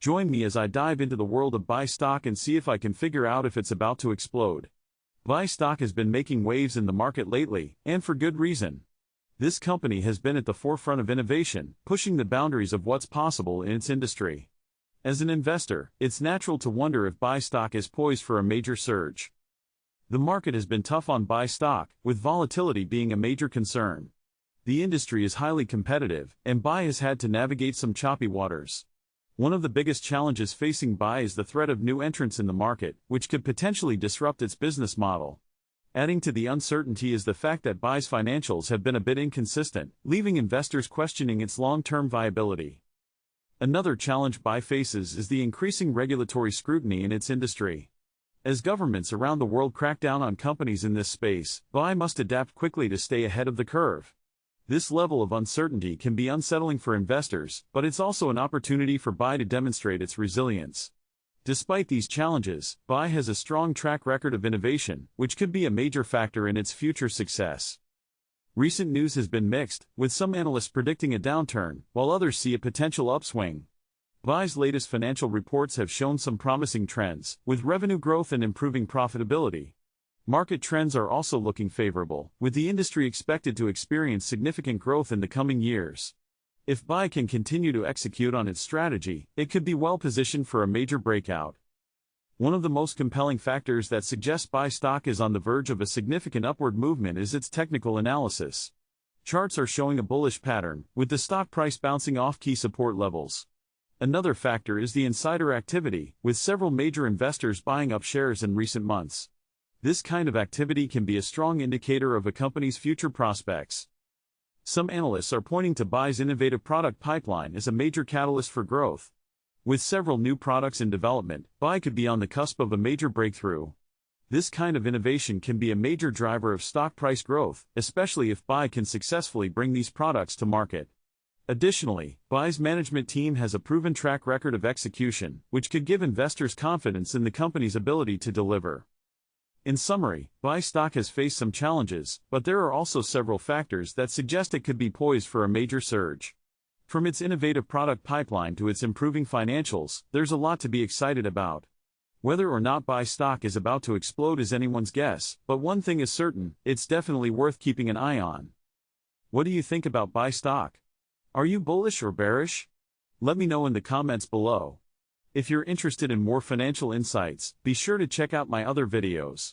Join me as I dive into the world of Bbai stock and see if I can figure out if it's about to explode. Bbai stock has been making waves in the market lately, and for good reason. This company has been at the forefront of innovation, pushing the boundaries of what's possible in its industry. As an investor, it's natural to wonder if Bbai stock is poised for a major surge. The market has been tough on Bbai stock, with volatility being a major concern. The industry is highly competitive, and Bbai has had to navigate some choppy waters. One of the biggest challenges facing Bbai is the threat of new entrants in the market, which could potentially disrupt its business model. Adding to the uncertainty is the fact that Bai's financials have been a bit inconsistent, leaving investors questioning its long-term viability. Another challenge Bbai faces is the increasing regulatory scrutiny in its industry. As governments around the world crack down on companies in this space, Bbai must adapt quickly to stay ahead of the curve. This level of uncertainty can be unsettling for investors, but it's also an opportunity for Bbai to demonstrate its resilience. Despite these challenges, Bbai has a strong track record of innovation, which could be a major factor in its future success. Recent news has been mixed, with some analysts predicting a downturn, while others see a potential upswing. Bai's latest financial reports have shown some promising trends, with revenue growth and improving profitability. Market trends are also looking favorable, with the industry expected to experience significant growth in the coming years. If Bbai can continue to execute on its strategy, it could be well positioned for a major breakout. One of the most compelling factors that suggests Bbai stock is on the verge of a significant upward movement is its technical analysis. Charts are showing a bullish pattern, with the stock price bouncing off key support levels. Another factor is the insider activity, with several major investors buying up shares in recent months. This kind of activity can be a strong indicator of a company's future prospects. Some analysts are pointing to Bai's innovative product pipeline as a major catalyst for growth. With several new products in development, Bbai could be on the cusp of a major breakthrough. This kind of innovation can be a major driver of stock price growth, especially if Bbai can successfully bring these products to market. Additionally, Bai's management team has a proven track record of execution, which could give investors confidence in the company's ability to deliver. In summary, Bbai stock has faced some challenges, but there are also several factors that suggest it could be poised for a major surge. From its innovative product pipeline to its improving financials, there's a lot to be excited about. Whether or not Bbai stock is about to explode is anyone's guess, but one thing is certain, it's definitely worth keeping an eye on. What do you think about Bbai stock? Are you bullish or bearish? Let me know in the comments below. If you're interested in more financial insights, be sure to check out my other videos.